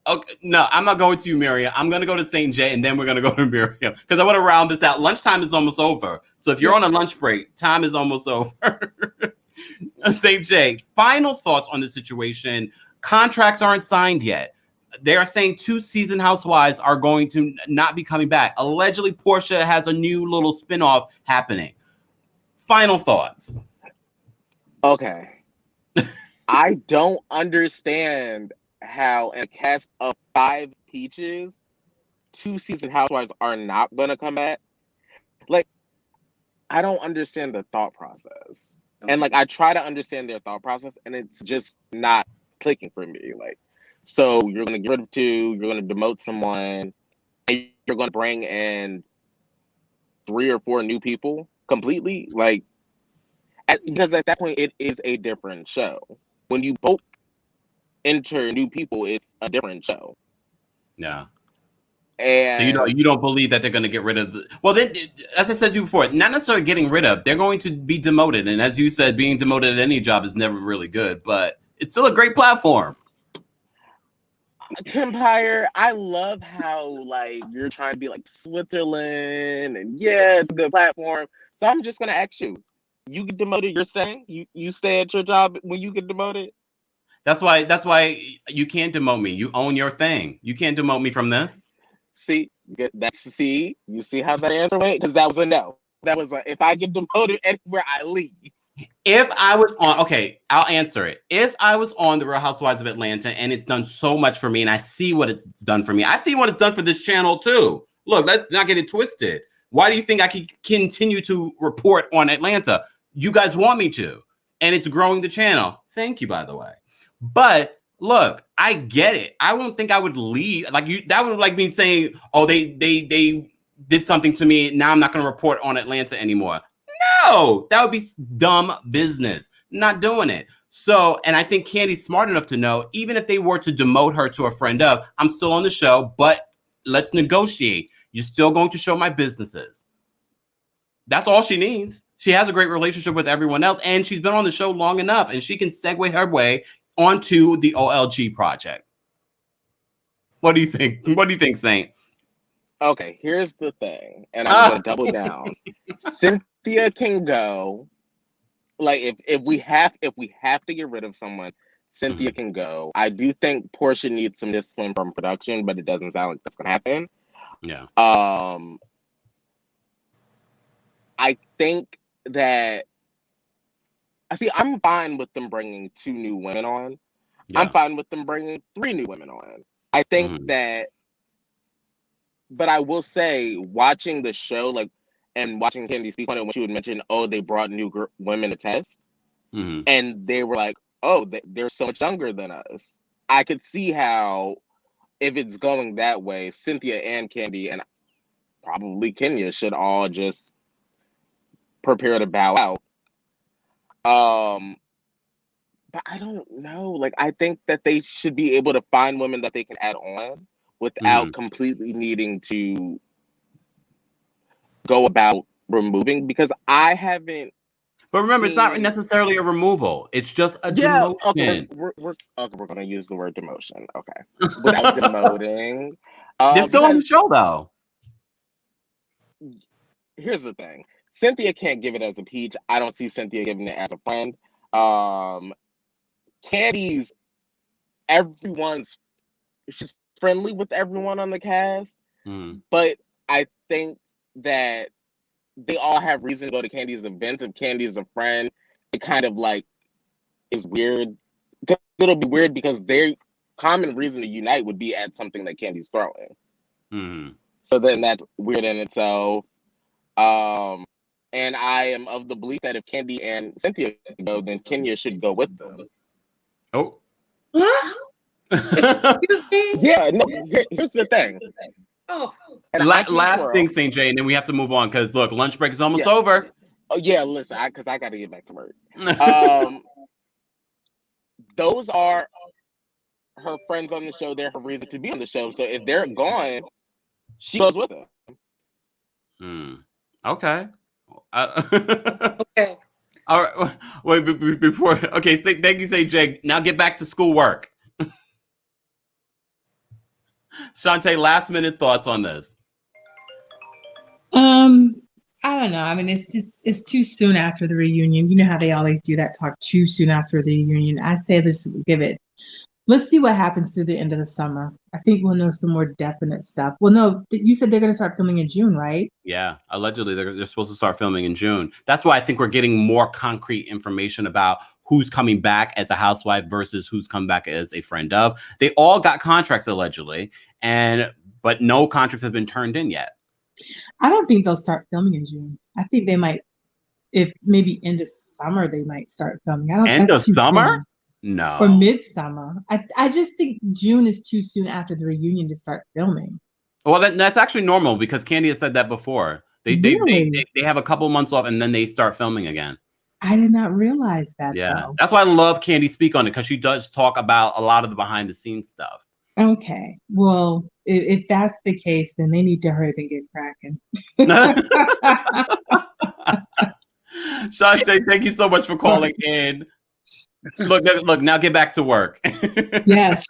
Okay, no, I'm not going to you, Miriam. I'm going to go to St. J, and then we're going to go to Miriam because I want to round this out. Lunchtime is almost over. So if you're on a lunch break, time is almost over. St. J, final thoughts on the situation. Contracts aren't signed yet. They are saying 2 season housewives are going to not be coming back. Allegedly, Portia has a new little spinoff happening. Final thoughts. Okay. I don't understand how in a cast of 5 peaches, 2 season housewives are not going to come back. Like, I don't understand the thought process. Okay. And like, I try to understand their thought process, and it's just not clicking for me. Like, so you're going to get rid of 2, you're going to demote someone, and you're going to bring in 3 or 4 new people completely. Like, because at that point, it is a different show. When you both enter new people, it's a different show. Yeah. And so you don't believe that they're going to get rid of then, as I said to you before, not necessarily getting rid of, they're going to be demoted. And as you said, being demoted at any job is never really good, but it's still a great platform. Kempire, I love how like you're trying to be like Switzerland, and yeah, it's a good platform. So I'm just gonna ask you: you get demoted, you're staying? You stay at your job when you get demoted? That's why you can't demote me. You own your thing. You can't demote me from this. See, you see how that answer went? Because that was a no. That was a if I get demoted anywhere, I leave. If I was on, okay, I'll answer it. If I was on the Real Housewives of Atlanta and it's done so much for me and I see what it's done for me, I see what it's done for this channel too. Look, let's not get it twisted. Why do you think I can continue to report on Atlanta? You guys want me to, and it's growing the channel. Thank you, by the way. But look, I get it. I won't think I would leave. Like you, that would like me saying, oh, they did something to me. Now I'm not going to report on Atlanta anymore. No, that would be dumb business. Not doing it. So, and I think Candy's smart enough to know, even if they were to demote her to a friend of, I'm still on the show, but let's negotiate. You're still going to show my businesses. That's all she needs. She has a great relationship with everyone else, and she's been on the show long enough, and she can segue her way onto the OLG project. What do you think? What do you think, Saint? Okay, here's the thing, and I'm gonna double down. Cynthia can go. Like if we have to get rid of someone, Cynthia can go. I do think Portia needs some discipline from production, but it doesn't sound like that's gonna happen. Yeah. I think that I'm fine with them bringing 2 new women on. Yeah. I'm fine with them bringing 3 new women on. I think that, but I will say, watching the show, like, and watching Candy speak on it when she would mention, oh, they brought new women to test, and they were like, oh, they're so much younger than us. I could see how, if it's going that way, Cynthia and Candy and probably Kenya should all just prepare to bow out. But I don't know. Like, I think that they should be able to find women that they can add on without completely needing to go about removing, because I haven't. But remember, it's not necessarily a removal. It's just a demotion. Okay, we're going to use the word demotion. Okay. Without demoting. They're still on the show, though. Here's the thing. Cynthia can't give it as a peach. I don't see Cynthia giving it as a friend. Candy's she's friendly with everyone on the cast, but I think that they all have reason to go to Candy's events. If Candy's a friend, it kind of like is weird. It'll be weird because their common reason to unite would be at something that Candy's throwing. So then that's weird in itself. And I am of the belief that if Candy and Cynthia go, then Kenya should go with them. Oh. Excuse me? Yeah, no, here's the thing. Oh. Last thing, St. Jane, and then we have to move on because, look, lunch break is almost over. Oh, yeah, listen, because I got to get back to work. Those are her friends on the show. They're her reason to be on the show. So if they're gone, she goes with them. Okay. Okay. All right. Wait, before. Okay. Thank you, St. Jake. Now get back to schoolwork. Shantae, last minute thoughts on this. I don't know. I mean, it's too soon after the reunion. You know how they always do that, talk too soon after the reunion. I say let's see what happens through the end of the summer. I think we'll know some more definite stuff. Well, no, you said they're going to start filming in June, right? Yeah, allegedly they're supposed to start filming in June. That's why I think we're getting more concrete information about who's coming back as a housewife versus who's come back as a friend of. They all got contracts allegedly, but no contracts have been turned in yet. I don't think they'll start filming in June. I think they might, if maybe end of summer, they might start filming. End of summer? Soon. No. Or midsummer. I just think June is too soon after the reunion to start filming. Well, that's actually normal because Candy has said that before. They have a couple months off and then they start filming again. I did not realize that. Yeah, though. That's why I love Candy speak on it, because she does talk about a lot of the behind the scenes stuff. Okay, well, if that's the case, then they need to hurry up and get cracking. Shantae, thank you so much for calling in. Look, now get back to work. Yes.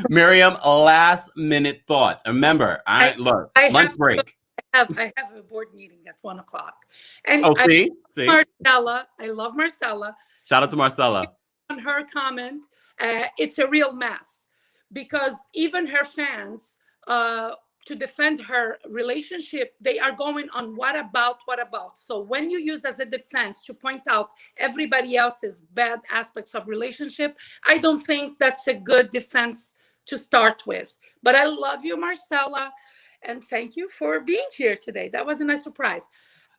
Miriam, last minute thoughts. Remember, lunch break. I have a board meeting at 1:00. And Oh, see? Marcella, I love Marcella. Shout out to Marcella. On her comment, it's a real mess because even her fans, to defend her relationship, they are going on what about. So when you use as a defense to point out everybody else's bad aspects of relationship, I don't think that's a good defense to start with. But I love you, Marcella, and thank you for being here today. That was a nice surprise.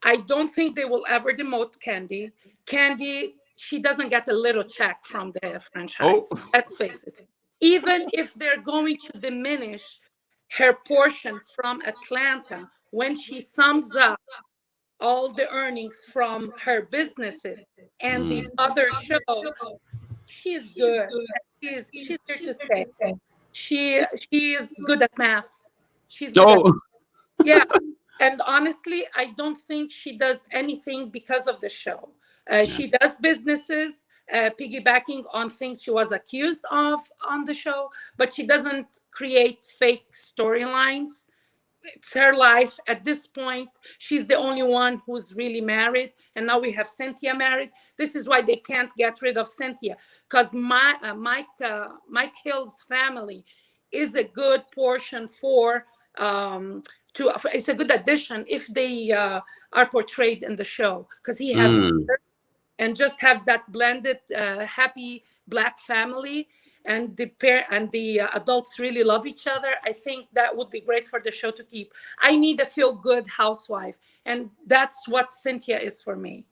I don't think they will ever demote Candy. Candy, she doesn't get a little check from the franchise. Oh. Let's face it. Even if they're going to diminish her portion from Atlanta, when she sums up all the earnings from her businesses and the other show, she's good. She's here to stay. She is good at math. She's good yeah. And honestly, I don't think she does anything because of the show. She does businesses, piggybacking on things she was accused of on the show, but she doesn't create fake storylines. It's her life. At this point, she's the only one who's really married. And now we have Cynthia married. This is why they can't get rid of Cynthia, because Mike Hill's family is a good portion for it's a good addition if they are portrayed in the show, because he has and just have that blended happy Black family, and the adults really love each other. I think that would be great for the show to keep. I need a feel-good housewife, and that's what Cynthia is for me.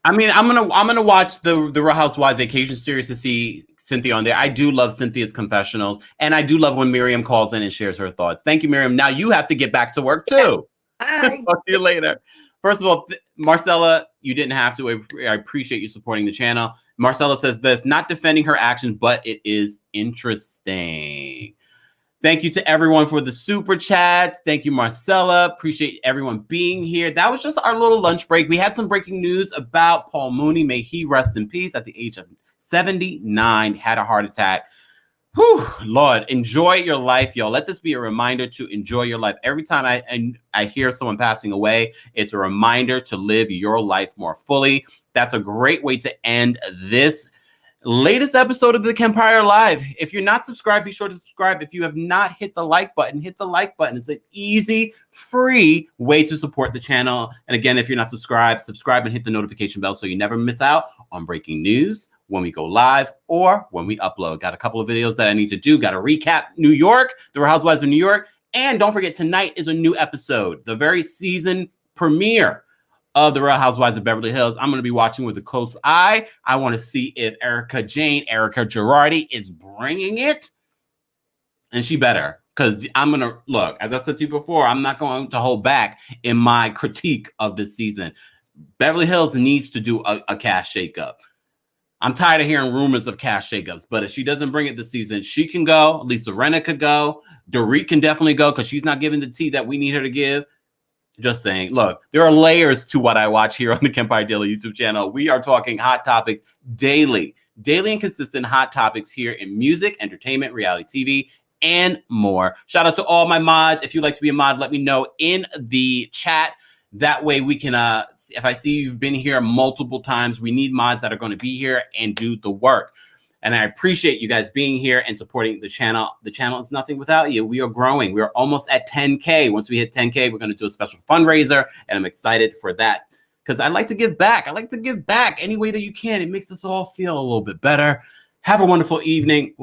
I mean, I'm gonna watch the Real Housewives Vacation series to see Cynthia on there. I do love Cynthia's confessionals, and I do love when Miriam calls in and shares her thoughts. Thank you, Miriam. Now you have to get back to work too. Bye. Talk to you later. First of all, Marcella, you didn't have to. I appreciate you supporting the channel. Marcella says this, not defending her actions, but it is interesting. Thank you to everyone for the super chats. Thank you, Marcella. Appreciate everyone being here. That was just our little lunch break. We had some breaking news about Paul Mooney. May he rest in peace at the age of 79, had a heart attack. Whew, Lord, enjoy your life, y'all. Let this be a reminder to enjoy your life. Every time I hear someone passing away, it's a reminder to live your life more fully. That's a great way to end this latest episode of the Kempire Live. If you're not subscribed, be sure to subscribe. If you have not hit the like button, hit the like button. It's an easy, free way to support the channel. And again, if you're not subscribed, subscribe and hit the notification bell so you never miss out on breaking news when we go live or when we upload. Got a couple of videos that I need to do. Got to recap New York, the Real Housewives of New York. And don't forget, tonight is a new episode, the very season premiere of the Real Housewives of Beverly Hills. I'm going to be watching with a close eye. I want to see if Erika Girardi is bringing it. And she better, because I'm going to, look, as I said to you before, I'm not going to hold back in my critique of this season. Beverly Hills needs to do a cast shakeup. I'm tired of hearing rumors of cast shakeups, but if she doesn't bring it this season, she can go. Lisa Rinna could go. Dorit can definitely go because she's not giving the tea that we need her to give. Just saying, look, there are layers to what I watch here on the Kempire Daily YouTube channel. We are talking hot topics daily and consistent hot topics here in music, entertainment, reality TV, and more. Shout out to all my mods. If you'd like to be a mod, let me know in the chat. That way we can, if I see you've been here multiple times, we need mods that are going to be here and do the work. And I appreciate you guys being here and supporting the channel. The channel is nothing without you. We are growing. We're almost at 10K. Once we hit 10K, we're going to do a special fundraiser. And I'm excited for that because I like to give back. I like to give back any way that you can. It makes us all feel a little bit better. Have a wonderful evening.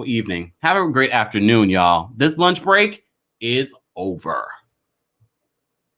Have a great afternoon, y'all. This lunch break is over.